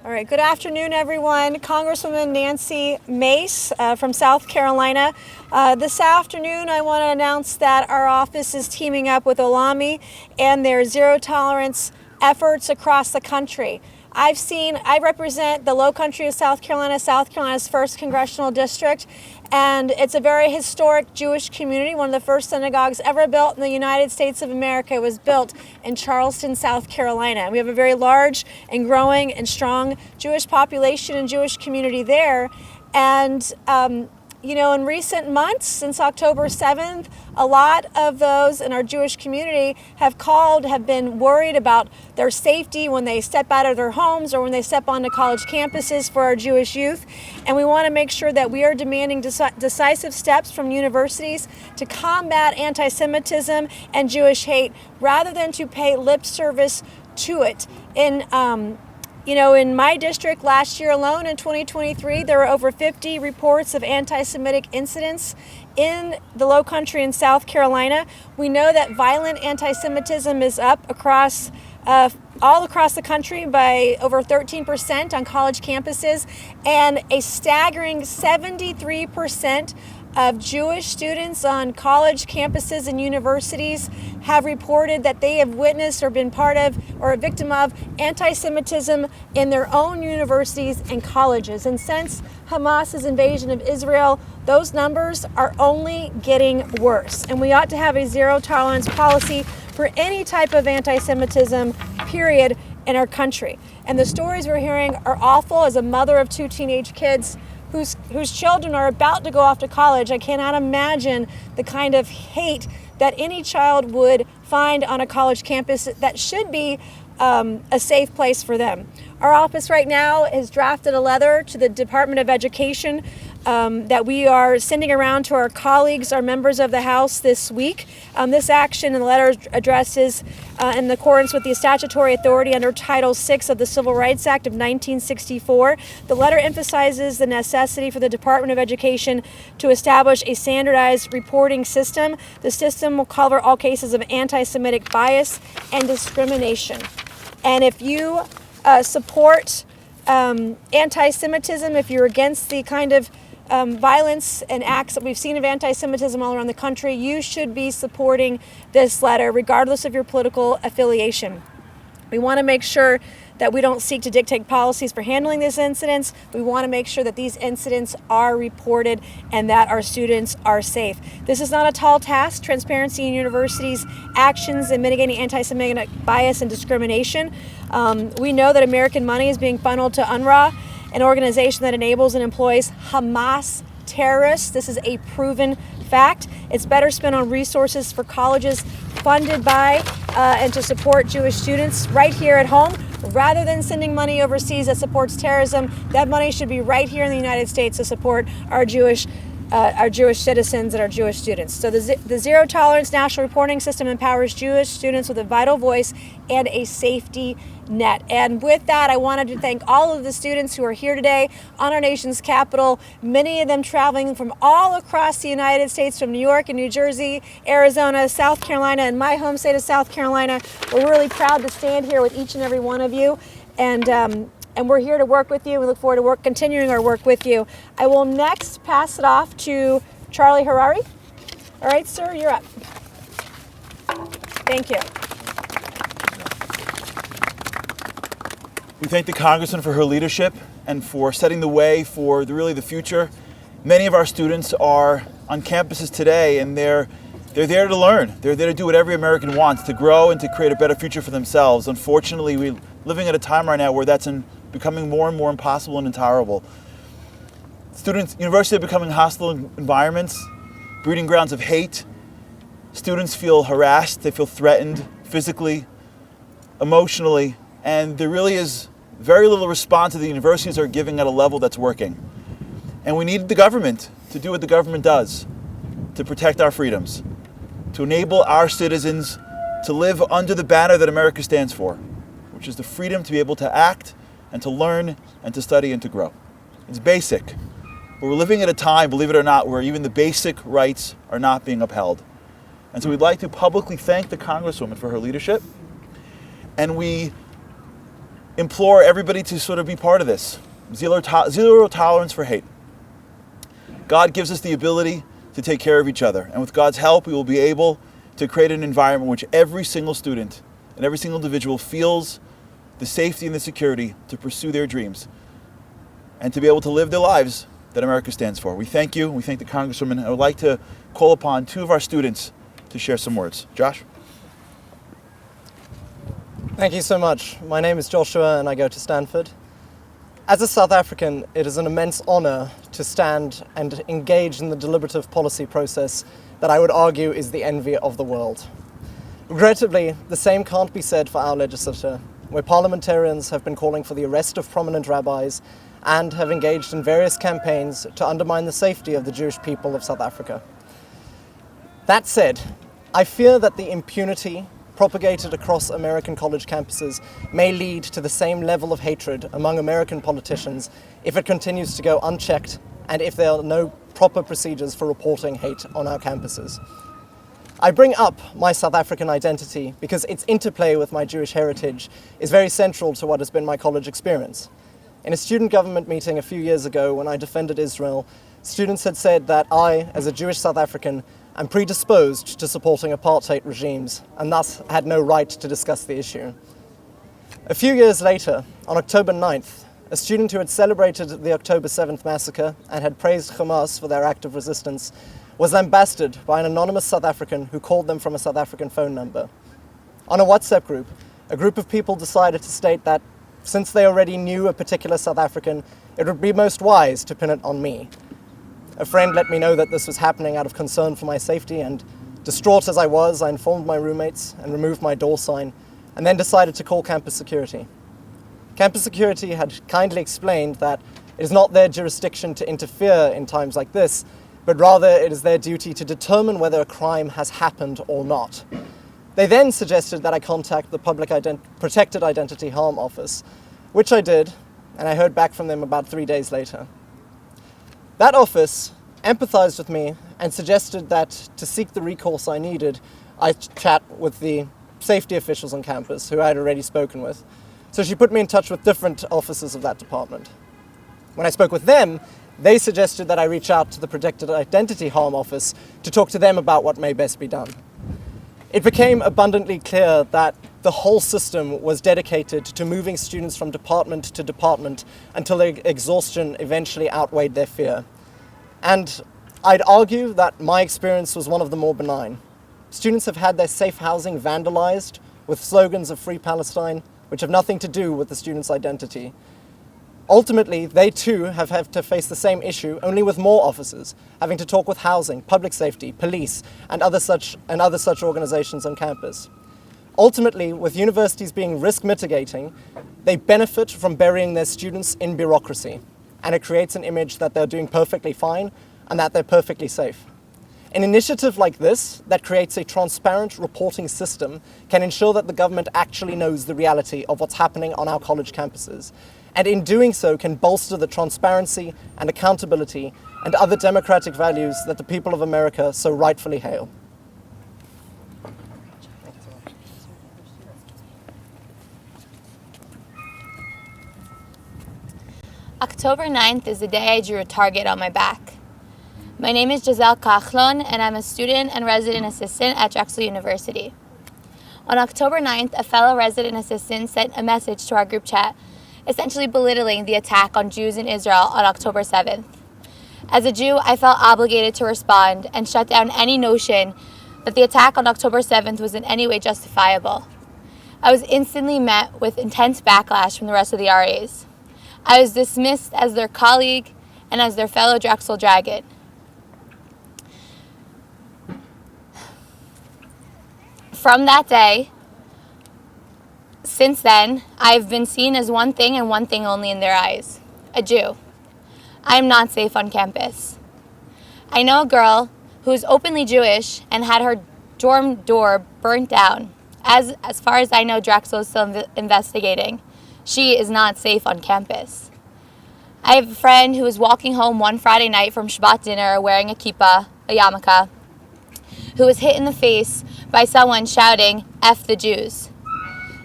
All right, good afternoon, everyone. Congresswoman Nancy Mace from South Carolina. This afternoon, I want to announce that our office is teaming up with Olami and their zero tolerance efforts across the country. I represent the low country of South Carolina, South Carolina's 1st congressional district, and it's a very historic Jewish community. One of the first synagogues ever built in the United States of America was built in Charleston, South Carolina. We have a very large and growing and strong Jewish population and Jewish community there. And in recent months, since October 7th, a lot of those in our Jewish community have been worried about their safety when they step out of their homes or when they step onto college campuses for our Jewish youth. And we want to make sure that we are demanding decisive steps from universities to combat anti-Semitism and Jewish hate rather than to pay lip service to it. In my district last year alone in 2023, there were over 50 reports of anti-Semitic incidents in the Low Country in South Carolina. We know that violent anti-Semitism is up all across the country by over 13% on college campuses, and a staggering 73% of Jewish students on college campuses and universities have reported that they have witnessed or been part of or a victim of anti-Semitism in their own universities and colleges. And since Hamas's invasion of Israel, those numbers are only getting worse. And we ought to have a zero tolerance policy for any type of anti-Semitism, period, in our country. And the stories we're hearing are awful. As a mother of 2 teenage kids, whose children are about to go off to college, I cannot imagine the kind of hate that any child would find on a college campus that should be a safe place for them. Our office right now has drafted a letter to the Department of Education that we are sending around to our colleagues, our members of the House this week. This action and the letter addresses in accordance with the statutory authority under Title VI of the Civil Rights Act of 1964. The letter emphasizes the necessity for the Department of Education to establish a standardized reporting system. The system will cover all cases of anti-Semitic bias and discrimination. And if you support anti-Semitism, if you're against the kind of violence and acts that we've seen of anti-Semitism all around the country, you should be supporting this letter, regardless of your political affiliation. We want to make sure that we don't seek to dictate policies for handling these incidents. We want to make sure that these incidents are reported and that our students are safe. This is not a tall task. Transparency in universities' actions in mitigating anti-Semitic bias and discrimination. We know that American money is being funneled to UNRWA, an organization that enables and employs Hamas terrorists. This is a proven fact. It's better spent on resources for colleges funded by and to support Jewish students right here at home, rather than sending money overseas that supports terrorism. That money should be right here in the United States to support our Jewish citizens and our Jewish students. So the Zero Tolerance National Reporting System empowers Jewish students with a vital voice and a safety net. And with that, I wanted to thank all of the students who are here today on our nation's capital, many of them traveling from all across the United States, from New York and New Jersey, Arizona, South Carolina, and my home state of South Carolina. We're really proud to stand here with each and every one of you. And we're here to work with you. We look forward to continuing our work with you. I will next pass it off to Charlie Harari. All right, sir, you're up. Thank you. We thank the Congressman for her leadership and for setting the way for the future. Many of our students are on campuses today, and they're there to learn. They're there to do what every American wants, to grow and to create a better future for themselves. Unfortunately, we're living at a time right now where that's becoming more and more impossible and intolerable. Universities are becoming hostile environments, breeding grounds of hate. Students feel harassed, they feel threatened physically, emotionally, and there really is very little response that the universities are giving at a level that's working. And we need the government to do what the government does, to protect our freedoms, to enable our citizens to live under the banner that America stands for, which is the freedom to be able to act and to learn and to study and to grow. It's basic. But we're living at a time, believe it or not, where even the basic rights are not being upheld. And so we'd like to publicly thank the Congresswoman for her leadership. And we implore everybody to sort of be part of this. Zero tolerance for hate. God gives us the ability to take care of each other. And with God's help, we will be able to create an environment in which every single student and every single individual feels the safety and the security to pursue their dreams and to be able to live their lives that America stands for. We thank you. We thank the Congresswoman. I would like to call upon two of our students to share some words. Josh? Thank you so much. My name is Joshua and I go to Stanford. As a South African, it is an immense honor to stand and engage in the deliberative policy process that I would argue is the envy of the world. Regrettably, the same can't be said for our legislature, where parliamentarians have been calling for the arrest of prominent rabbis and have engaged in various campaigns to undermine the safety of the Jewish people of South Africa. That said, I fear that the impunity propagated across American college campuses may lead to the same level of hatred among American politicians if it continues to go unchecked and if there are no proper procedures for reporting hate on our campuses. I bring up my South African identity because its interplay with my Jewish heritage is very central to what has been my college experience. In a student government meeting a few years ago when I defended Israel, students had said that I, as a Jewish South African, am predisposed to supporting apartheid regimes and thus had no right to discuss the issue. A few years later, on October 9th, a student who had celebrated the October 7th massacre and had praised Hamas for their act of resistance was lambasted by an anonymous South African who called them from a South African phone number. On a WhatsApp group, a group of people decided to state that since they already knew a particular South African, it would be most wise to pin it on me. A friend let me know that this was happening out of concern for my safety, and distraught as I was, I informed my roommates and removed my door sign, and then decided to call campus security. Campus security had kindly explained that it is not their jurisdiction to interfere in times like this, but rather it is their duty to determine whether a crime has happened or not. They then suggested that I contact the Protected Identity Harm Office, which I did, and I heard back from them about 3 days later. That office empathized with me and suggested that to seek the recourse I needed, I chat with the safety officials on campus who I had already spoken with. So she put me in touch with different officers of that department. When I spoke with them, they suggested that I reach out to the Protected Identity Harm Office to talk to them about what may best be done. It became abundantly clear that the whole system was dedicated to moving students from department to department until their exhaustion eventually outweighed their fear. And I'd argue that my experience was one of the more benign. Students have had their safe housing vandalized with slogans of Free Palestine, which have nothing to do with the student's identity. Ultimately, they too have had to face the same issue, only with more officers, having to talk with housing, public safety, police, and other such organizations on campus. Ultimately, with universities being risk mitigating, they benefit from burying their students in bureaucracy, and it creates an image that they're doing perfectly fine and that they're perfectly safe. An initiative like this that creates a transparent reporting system can ensure that the government actually knows the reality of what's happening on our college campuses, and in doing so can bolster the transparency and accountability and other democratic values that the people of America so rightfully hail. October 9th is the day I drew a target on my back. My name is Giselle Kachlon, and I'm a student and resident assistant at Drexel University. On October 9th, a fellow resident assistant sent a message to our group chat, essentially belittling the attack on Jews in Israel on October 7th. As a Jew, I felt obligated to respond and shut down any notion that the attack on October 7th was in any way justifiable. I was instantly met with intense backlash from the rest of the RAs. I was dismissed as their colleague and as their fellow Drexel Dragon. From that day, since then, I've been seen as one thing and one thing only in their eyes, a Jew. I am not safe on campus. I know a girl who is openly Jewish and had her dorm door burnt down. As far as I know, Drexel is still investigating. She is not safe on campus. I have a friend who was walking home one Friday night from Shabbat dinner wearing a kippah, a yarmulke, who was hit in the face by someone shouting, "F the Jews."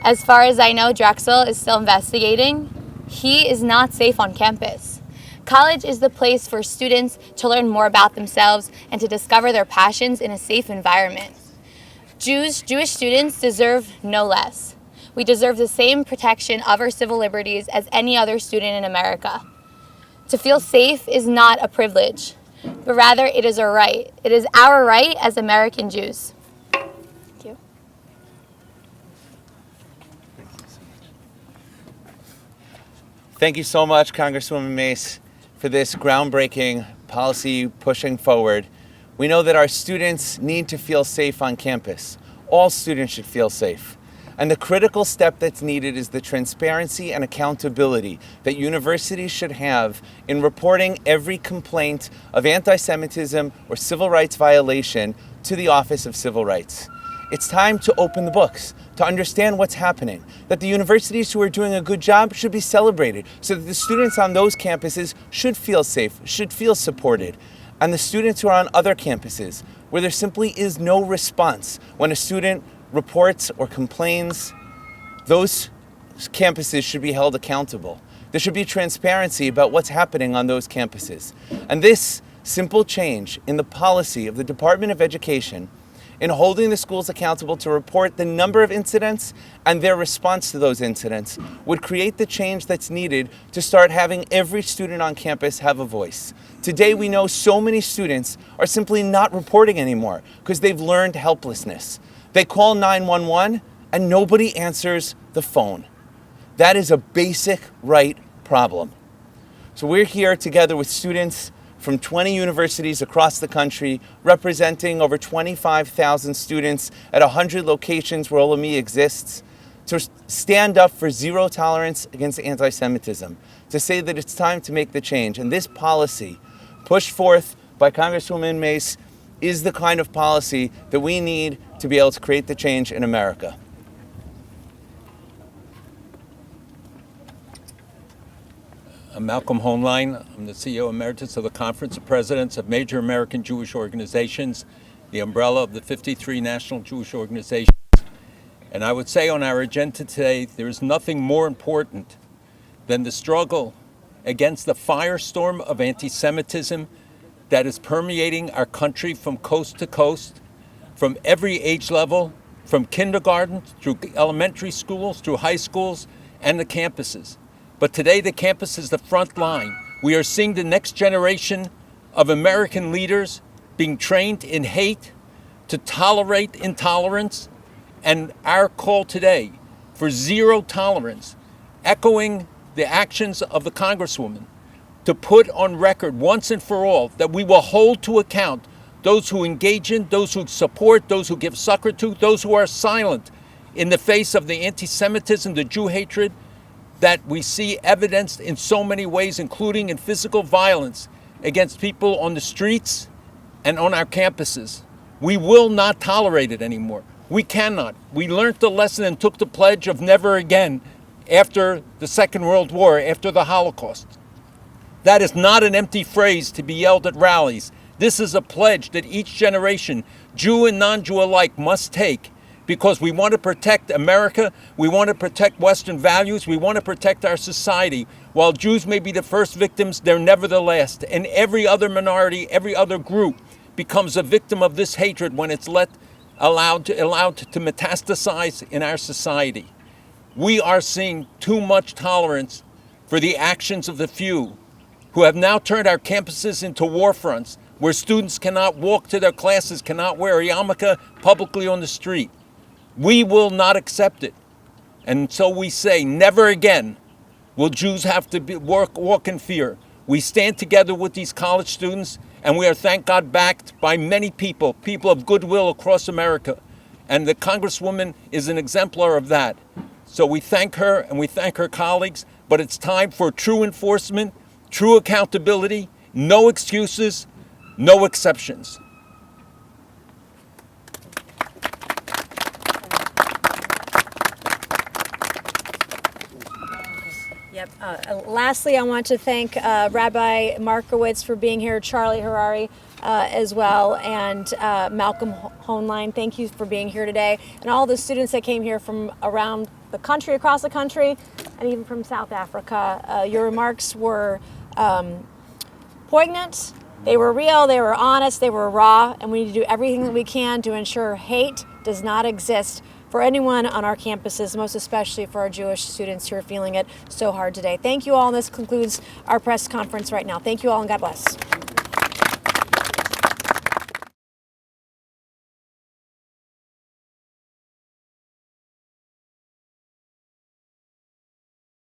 As far as I know, Drexel is still investigating. He is not safe on campus. College is the place for students to learn more about themselves and to discover their passions in a safe environment. Jewish students deserve no less. We deserve the same protection of our civil liberties as any other student in America. To feel safe is not a privilege, but rather it is a right. It is our right as American Jews. Thank you. Thank you so much, Congresswoman Mace, for this groundbreaking policy pushing forward. We know that our students need to feel safe on campus. All students should feel safe. And the critical step that's needed is the transparency and accountability that universities should have in reporting every complaint of anti-Semitism or civil rights violation to the Office of Civil Rights. It's time to open the books, to understand what's happening, that the universities who are doing a good job should be celebrated, so that the students on those campuses should feel safe, should feel supported. And the students who are on other campuses, where there simply is no response when a student reports or complains, those campuses should be held accountable. There should be transparency about what's happening on those campuses. And this simple change in the policy of the Department of Education in holding the schools accountable to report the number of incidents and their response to those incidents would create the change that's needed to start having every student on campus have a voice. Today we know so many students are simply not reporting anymore because they've learned helplessness. They call 911 and nobody answers the phone. That is a basic right problem. So we're here together with students from 20 universities across the country, representing over 25,000 students at 100 locations where Olami exists, to stand up for zero tolerance against anti-Semitism, to say that it's time to make the change. And this policy, pushed forth by Congresswoman Mace, is the kind of policy that we need to be able to create the change in America. I'm Malcolm Hoenlein. I'm the CEO Emeritus of the Conference of Presidents of Major American Jewish Organizations, the umbrella of the 53 national Jewish organizations. And I would say on our agenda today, there is nothing more important than the struggle against the firestorm of anti-Semitism that is permeating our country from coast to coast, from every age level, from kindergarten through elementary schools, through high schools, and the campuses. But today the campus is the front line. We are seeing the next generation of American leaders being trained in hate, to tolerate intolerance, and our call today for zero tolerance, echoing the actions of the Congresswoman, to put on record once and for all that we will hold to account those who engage in, those who support, those who give succor to, those who are silent in the face of the anti-Semitism, the Jew hatred, that we see evidenced in so many ways, including in physical violence against people on the streets and on our campuses. We will not tolerate it anymore. We cannot. We learned the lesson and took the pledge of never again after the Second World War, after the Holocaust. That is not an empty phrase to be yelled at rallies. This is a pledge that each generation, Jew and non-Jew alike, must take, because we want to protect America, we want to protect Western values, we want to protect our society. While Jews may be the first victims, they're never the last. And every other minority, every other group becomes a victim of this hatred when it's allowed to metastasize in our society. We are seeing too much tolerance for the actions of the few, who have now turned our campuses into war fronts, where students cannot walk to their classes, cannot wear a yarmulke publicly on the street. We will not accept it. And so we say, never again will Jews have to walk in fear. We stand together with these college students, and we are, thank God, backed by many people of goodwill across America. And the Congresswoman is an exemplar of that. So we thank her and we thank her colleagues, but it's time for true enforcement, true accountability, no excuses, no exceptions. Yep. Lastly, I want to thank Rabbi Markowitz for being here, Charlie Harari as well, and Malcolm Hoenlein. Thank you for being here today, and all the students that came here from around the country, across the country, and even from South Africa. Your remarks were poignant, they were real, they were honest, they were raw, and we need to do everything that we can to ensure hate does not exist for anyone on our campuses, most especially for our Jewish students who are feeling it so hard today. Thank you all, and this concludes our press conference right now. Thank you all, and God bless.